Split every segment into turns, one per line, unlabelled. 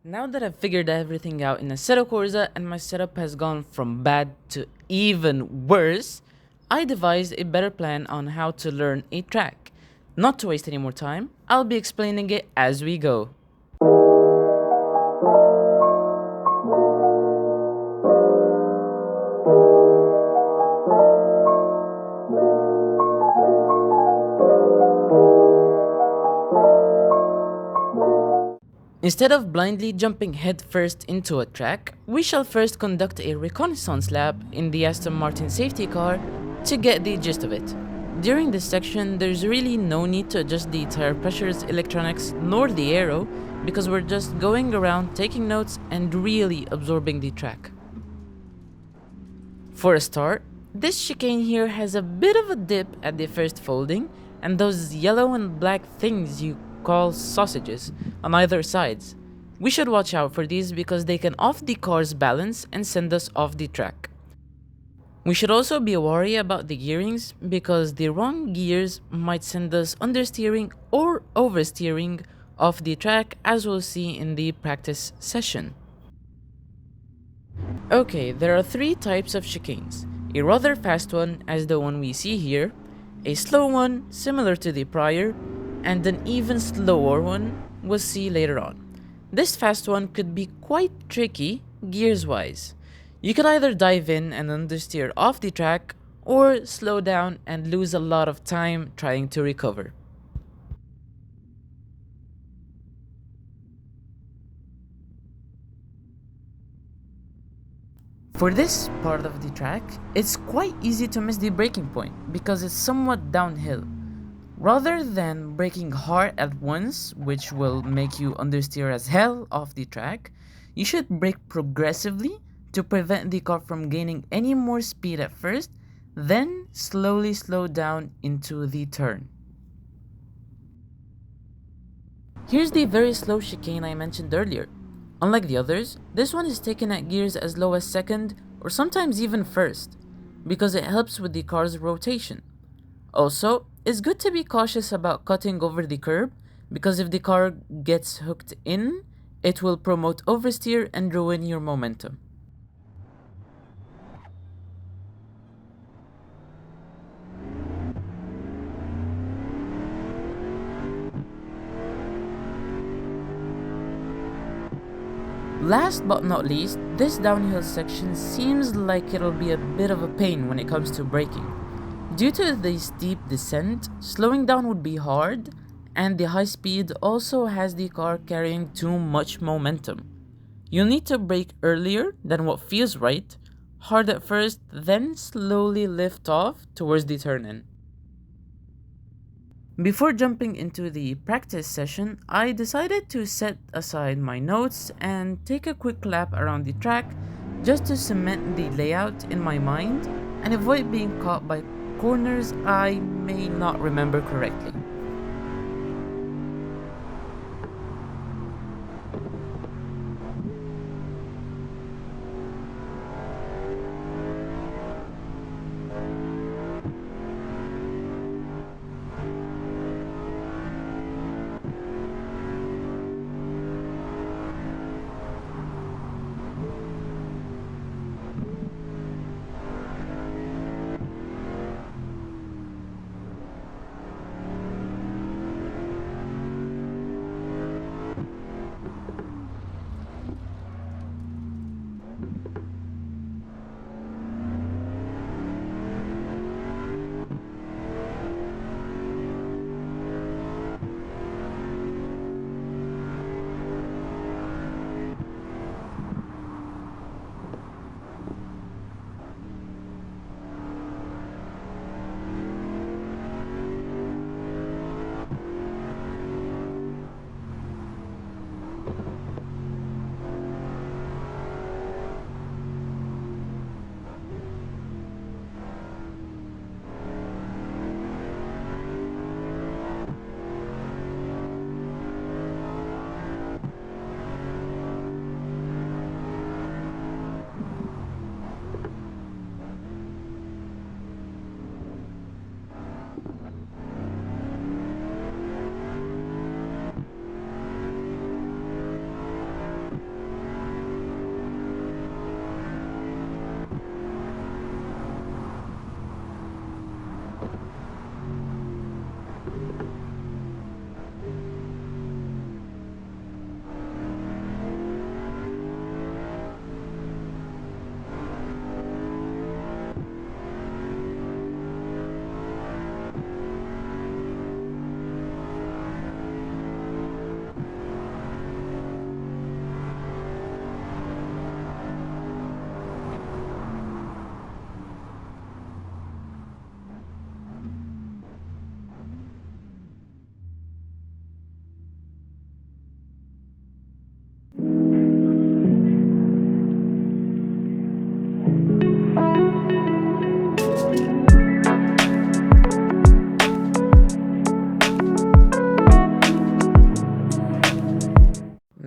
Now that I've figured everything out in Assetto Corsa and my setup has gone from bad to even worse, I devised a better plan on how to learn a track. Not to waste any more time, I'll be explaining it as we go. Instead of blindly jumping headfirst into a track, we shall first conduct a reconnaissance lap in the Aston Martin safety car to get the gist of it. During this section, there's really no need to adjust the tire pressures, electronics, nor the aero, because we're just going around taking notes and really absorbing the track. For a start, this chicane here has a bit of a dip at the first folding, and those yellow and black things you call sausages on either sides. We should watch out for these because they can off the car's balance and send us off the track. We should also be wary about the gearings because the wrong gears might send us understeering or oversteering off the track, as we'll see in the practice session. Okay, there are three types of chicanes. A rather fast one, as the one we see here, a slow one, similar to the prior, and an even slower one we'll see later on. This fast one could be quite tricky gears wise. You could either dive in and understeer off the track, or slow down and lose a lot of time trying to recover. For this part of the track, it's quite easy to miss the braking point because it's somewhat downhill. Rather than braking hard at once, which will make you understeer as hell off the track, you should brake progressively to prevent the car from gaining any more speed at first, then slowly slow down into the turn. Here's the very slow chicane I mentioned earlier. Unlike the others, this one is taken at gears as low as second or sometimes even first, because it helps with the car's rotation. Also, it's good to be cautious about cutting over the curb, because if the car gets hooked in, it will promote oversteer and ruin your momentum. Last but not least, this downhill section seems like it'll be a bit of a pain when it comes to braking. Due to the steep descent, slowing down would be hard, and the high speed also has the car carrying too much momentum. You'll need to brake earlier than what feels right, hard at first, then slowly lift off towards the turn-in. Before jumping into the practice session, I decided to set aside my notes and take a quick lap around the track just to cement the layout in my mind and avoid being caught by corners I may not remember correctly.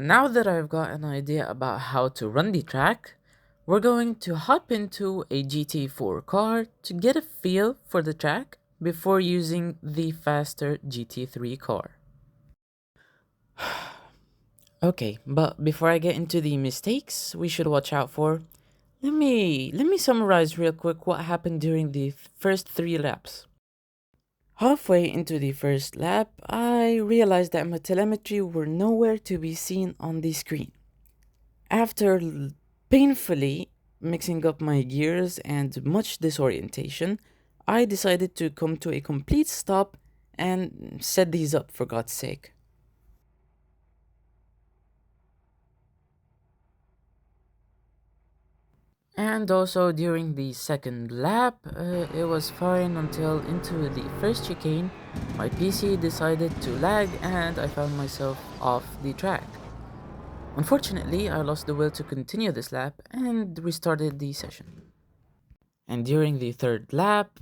Now that I've got an idea about how to run the track, we're going to hop into a GT4 car to get a feel for the track before using the faster GT3 car. Okay, but before I get into the mistakes we should watch out for, let me summarize real quick what happened during the first 3 laps. Halfway into the first lap, I realized that my telemetry were nowhere to be seen on the screen. After painfully mixing up my gears and much disorientation, I decided to come to a complete stop and set these up for God's sake. And also during the second lap, it was fine until into the first chicane, my PC decided to lag and I found myself off the track. Unfortunately, I lost the will to continue this lap and restarted the session. And during the third lap,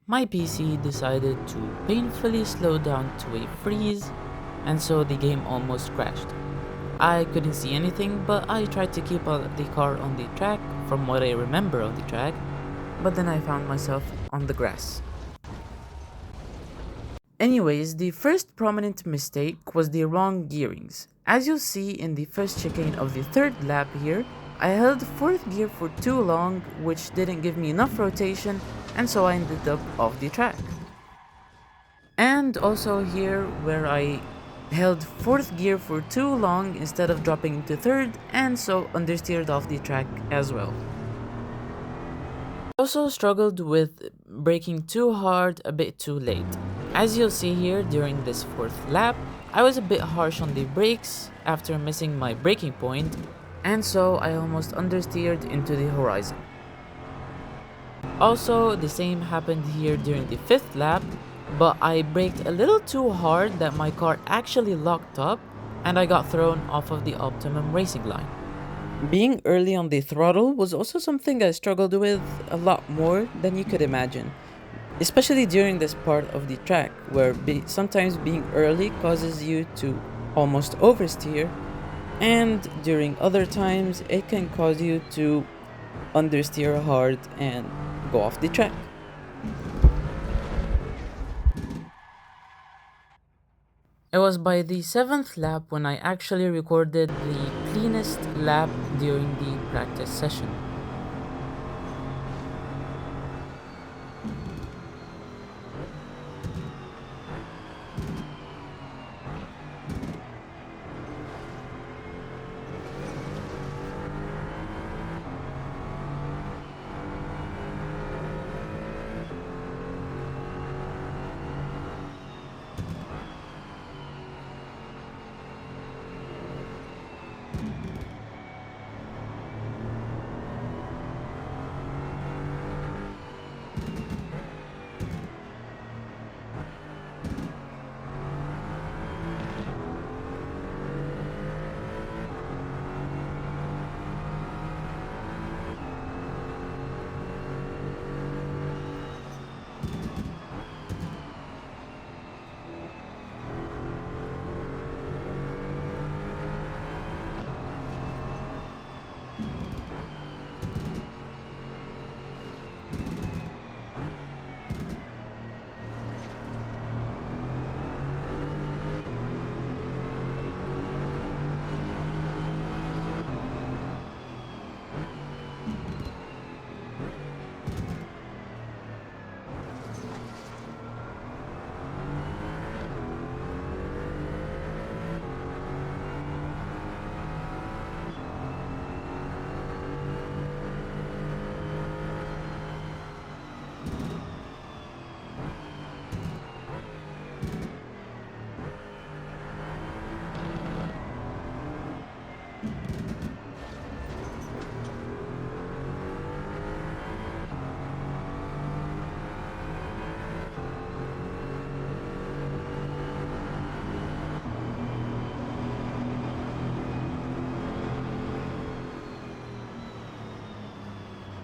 my PC decided to painfully slow down to a freeze, and so the game almost crashed. I couldn't see anything, but I tried to keep the car on the track from what I remember of the track, but then I found myself on the grass. Anyways, the first prominent mistake was the wrong gearings. As you'll see in the first chicane of the third lap here, I held 4th gear for too long, which didn't give me enough rotation, and so I ended up off the track. And also here where I held 4th gear for too long instead of dropping into 3rd, and so understeered off the track as well. I also struggled with braking too hard a bit too late. As you'll see here during this 4th lap, I was a bit harsh on the brakes after missing my braking point, and so I almost understeered into the horizon. Also, the same happened here during the 5th lap, but I braked a little too hard that my car actually locked up and I got thrown off of the optimum racing line. Being early on the throttle was also something I struggled with a lot more than you could imagine, especially during this part of the track where sometimes being early causes you to almost oversteer, and during other times it can cause you to understeer hard and go off the track. It was by the 7th lap when I actually recorded the cleanest lap during the practice session.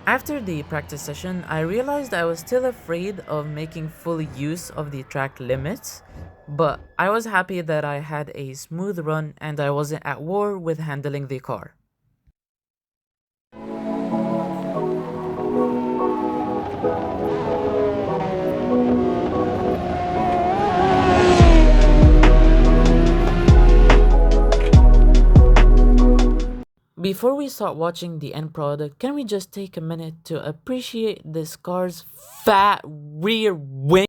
After the practice session, I realized I was still afraid of making full use of the track limits, but I was happy that I had a smooth run and I wasn't at war with handling the car. Before we start watching the end product, can we just take a minute to appreciate this car's fat rear wing?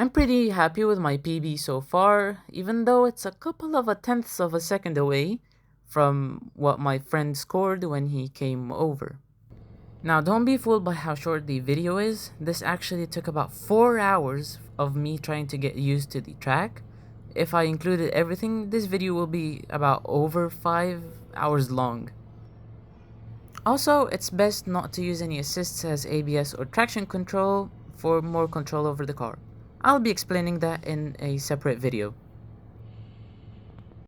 I'm pretty happy with my PB so far, even though it's a couple of a tenths of a second away from what my friend scored when he came over. Now don't be fooled by how short the video is. This actually took about 4 hours of me trying to get used to the track. If I included everything, this video will be about over 5 hours long. Also, it's best not to use any assists as ABS or traction control for more control over the car. I'll be explaining that in a separate video.